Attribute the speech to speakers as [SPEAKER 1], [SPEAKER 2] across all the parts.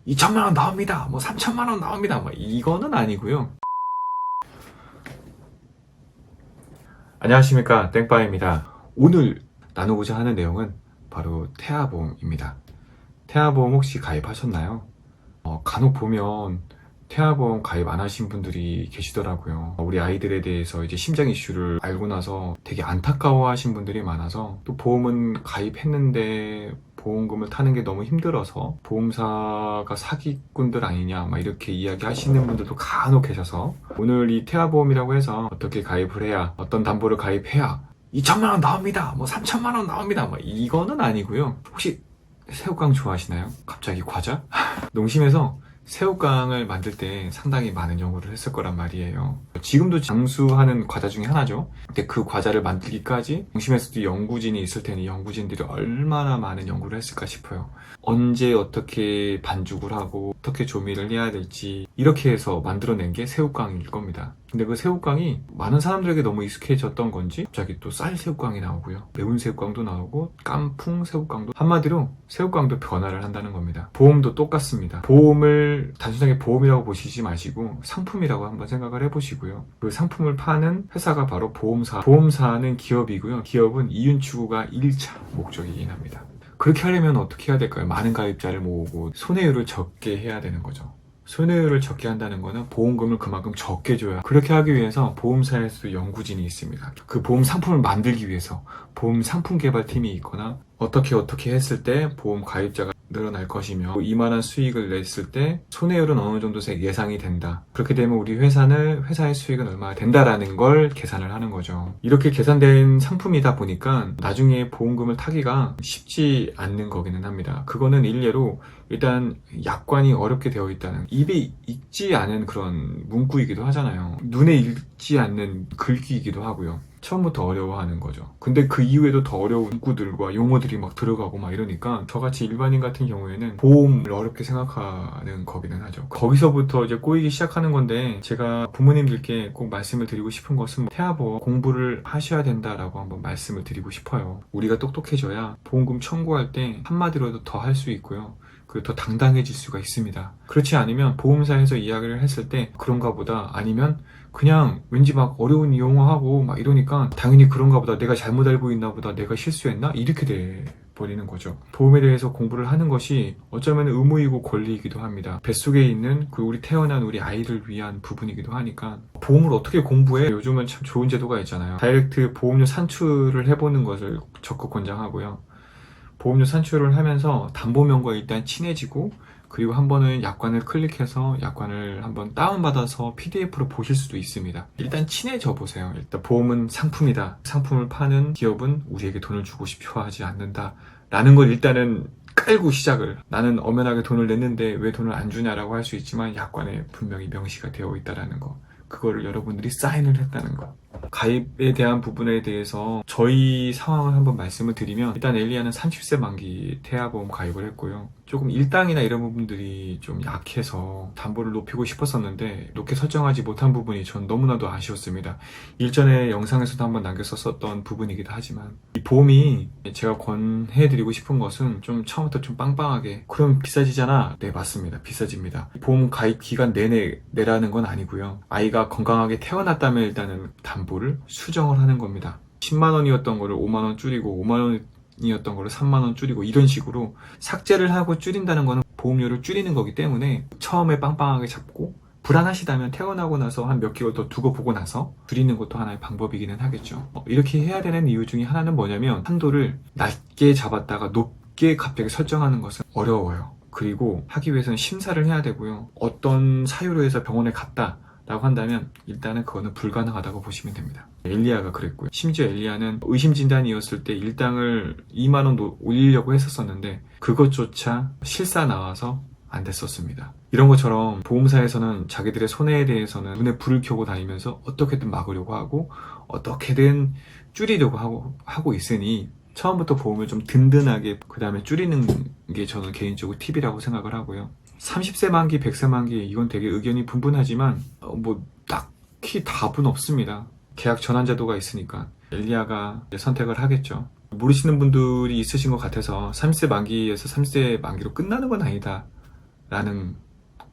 [SPEAKER 1] 2천만 원 나옵니다. 뭐 3천만 원 나옵니다. 뭐 이거는 아니고요. 안녕하십니까, 땡빠입니다. 오늘 나누고자 하는 내용은 바로 태아보험입니다. 태아보험 혹시 가입하셨나요? 간혹 보면 태아보험 가입 안 하신 분들이 계시더라고요. 우리 아이들에 대해서 이제 심장 이슈를 알고 나서 되게 안타까워 하신 분들이 많아서, 또 보험은 가입했는데 보험금을 타는 게 너무 힘들어서 보험사가 사기꾼들 아니냐 막 이렇게 이야기 하시는 분들도 간혹 계셔서, 오늘 이 태아보험이라고 해서 어떻게 가입을 해야, 어떤 담보를 가입해야 2천만 원 나옵니다, 뭐 3천만 원 나옵니다, 뭐 이거는 아니고요. 혹시 새우깡 좋아하시나요? 갑자기 과자? 농심에서 새우깡을 만들 때 상당히 많은 연구를 했을 거란 말이에요. 지금도 장수하는 과자 중에 하나죠. 근데 그 과자를 만들기까지 농심에서도 연구진이 있을 테니 연구진들이 얼마나 많은 연구를 했을까 싶어요. 언제 어떻게 반죽을 하고 어떻게 조미를 해야 될지 이렇게 해서 만들어낸 게 새우깡일 겁니다. 근데 그 새우깡이 많은 사람들에게 너무 익숙해졌던 건지 갑자기 또 쌀 새우깡이 나오고요, 매운 새우깡도 나오고 깐풍 새우깡도, 한마디로 새우깡도 변화를 한다는 겁니다. 보험도 똑같습니다. 보험을 단순하게 보험이라고 보시지 마시고 상품이라고 한번 생각을 해보시고요. 그 상품을 파는 회사가 바로 보험사, 보험사는 기업이고요. 기업은 이윤 추구가 1차 목적이긴 합니다. 그렇게 하려면 어떻게 해야 될까요? 많은 가입자를 모으고 손해율을 적게 해야 되는 거죠. 손해율을 적게 한다는 거는 보험금을 그만큼 적게 줘야, 그렇게 하기 위해서 보험사에서도 연구진이 있습니다. 그 보험 상품을 만들기 위해서 보험 상품 개발팀이 있거나, 어떻게 했을 때 보험 가입자가 늘어날 것이며 이만한 수익을 냈을 때 손해율은 어느 정도 예상이 된다. 그렇게 되면 우리 회사의 수익은 얼마나 된다라는 걸 계산을 하는 거죠. 이렇게 계산된 상품이다 보니까 나중에 보험금을 타기가 쉽지 않는 거기는 합니다. 그거는 일례로 일단 약관이 어렵게 되어 있다는, 입에 익지 않은 그런 문구이기도 하잖아요. 눈에 익지 않는 글귀이기도 하고요. 처음부터 어려워하는 거죠. 근데 그 이후에도 더 어려운 문구들과 용어들이 막 들어가고 막 이러니까 저같이 일반인 같은 경우에는 보험을 어렵게 생각하는 거기는 하죠. 거기서부터 이제 꼬이기 시작하는 건데, 제가 부모님들께 꼭 말씀을 드리고 싶은 것은 태아보험 공부를 하셔야 된다라고 한번 말씀을 드리고 싶어요. 우리가 똑똑해져야 보험금 청구할 때 한마디로도 더 할 수 있고요, 그리고 더 당당해질 수가 있습니다. 그렇지 않으면 보험사에서 이야기를 했을 때 그런가 보다, 아니면 그냥 왠지 막 어려운 용어하고 막 이러니까 당연히 그런가 보다, 내가 잘못 알고 있나 보다, 내가 실수했나, 이렇게 돼 버리는 거죠. 보험에 대해서 공부를 하는 것이 어쩌면 의무이고 권리이기도 합니다. 뱃속에 있는 그 우리 태어난 우리 아이를 위한 부분이기도 하니까, 보험을 어떻게 공부해? 요즘은 참 좋은 제도가 있잖아요. 다이렉트 보험료 산출을 해보는 것을 적극 권장하고요. 보험료 산출을 하면서 담보명과 일단 친해지고, 그리고 한 번은 약관을 클릭해서 약관을 한번 다운받아서 PDF로 보실 수도 있습니다. 일단 친해져 보세요. 일단 보험은 상품이다. 상품을 파는 기업은 우리에게 돈을 주고 싶어 하지 않는다 라는 걸 일단은 깔고 시작을, 나는 엄연하게 돈을 냈는데 왜 돈을 안 주냐라고 할 수 있지만 약관에 분명히 명시가 되어 있다는 거, 그거를 여러분들이 사인을 했다는 거. 가입에 대한 부분에 대해서 저희 상황을 한번 말씀을 드리면, 일단 엘리아는 30세 만기 태아보험 가입을 했고요. 조금 일당이나 이런 부분들이 좀 약해서 담보를 높이고 싶었었는데 높게 설정하지 못한 부분이 전 너무나도 아쉬웠습니다. 일전에 영상에서도 한번 남겼었던 부분이기도 하지만, 이 보험이 제가 권해드리고 싶은 것은 좀 처음부터 좀 빵빵하게, 그럼 비싸지잖아. 네, 맞습니다. 비싸집니다. 보험 가입 기간 내내 내라는 건 아니고요. 아이가 건강하게 태어났다면 일단은 담보를 수정을 하는 겁니다. 10만 원이었던 거를 5만 원 줄이고, 5만 원 이었던 거를 3만 원 줄이고, 이런 식으로 삭제를 하고 줄인다는 거는 보험료를 줄이는 거기 때문에 처음에 빵빵하게 잡고, 불안하시다면 태어나고 나서 한 몇 개월 더 두고 보고 나서 줄이는 것도 하나의 방법이기는 하겠죠. 이렇게 해야 되는 이유 중에 하나는 뭐냐면, 한도를 낮게 잡았다가 높게 갑자기 설정하는 것은 어려워요. 그리고 하기 위해서는 심사를 해야 되고요. 어떤 사유로 해서 병원에 갔다 라고 한다면 일단은 그거는 불가능하다고 보시면 됩니다. 엘리아가 그랬고요. 심지어 엘리아는 의심진단이었을 때 일당을 2만 원 올리려고 했었는데 그것조차 실사 나와서 안 됐었습니다. 이런 것처럼 보험사에서는 자기들의 손해에 대해서는 눈에 불을 켜고 다니면서 어떻게든 막으려고 하고 어떻게든 줄이려고 하고 있으니, 처음부터 보험을 좀 든든하게 그 다음에 줄이는 게 저는 개인적으로 팁이라고 생각을 하고요. 30세 만기, 100세 만기, 이건 되게 의견이 분분하지만 뭐 딱히 답은 없습니다. 계약 전환 제도가 있으니까 엘리아가 선택을 하겠죠. 모르시는 분들이 있으신 것 같아서 30세 만기에서 30세 만기로 끝나는 건 아니다 라는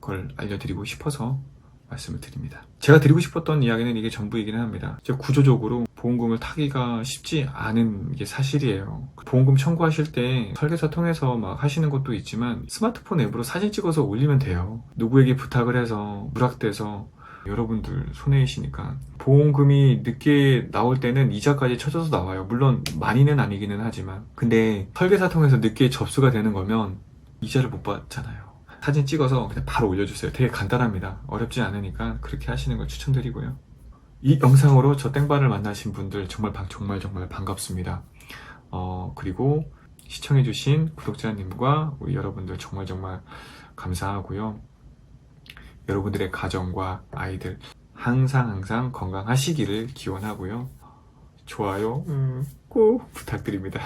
[SPEAKER 1] 걸 알려드리고 싶어서 말씀을 드립니다. 제가 드리고 싶었던 이야기는 이게 전부이기는 합니다. 이제 구조적으로 보험금을 타기가 쉽지 않은 게 사실이에요. 보험금 청구하실 때 설계사 통해서 막 하시는 것도 있지만 스마트폰 앱으로 사진 찍어서 올리면 돼요. 누구에게 부탁을 해서 누락돼서 여러분들 손해이시니까. 보험금이 늦게 나올 때는 이자까지 쳐져서 나와요. 물론 많이는 아니기는 하지만. 근데 설계사 통해서 늦게 접수가 되는 거면 이자를 못 받잖아요. 사진 찍어서 그냥 바로 올려주세요. 되게 간단합니다. 어렵지 않으니까 그렇게 하시는 걸 추천드리고요. 이 영상으로 저 땡바를 만나신 분들 정말 반갑습니다. 그리고 시청해주신 구독자님과 우리 여러분들 정말 감사하고요. 여러분들의 가정과 아이들 항상 건강하시기를 기원하고요. 좋아요 꼭 부탁드립니다.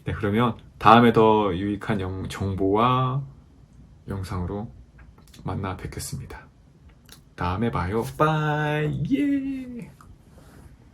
[SPEAKER 1] 네, 그러면 다음에 더 유익한 정보와 영상으로 만나 뵙겠습니다. 다음에 봐요. 빠이. 예.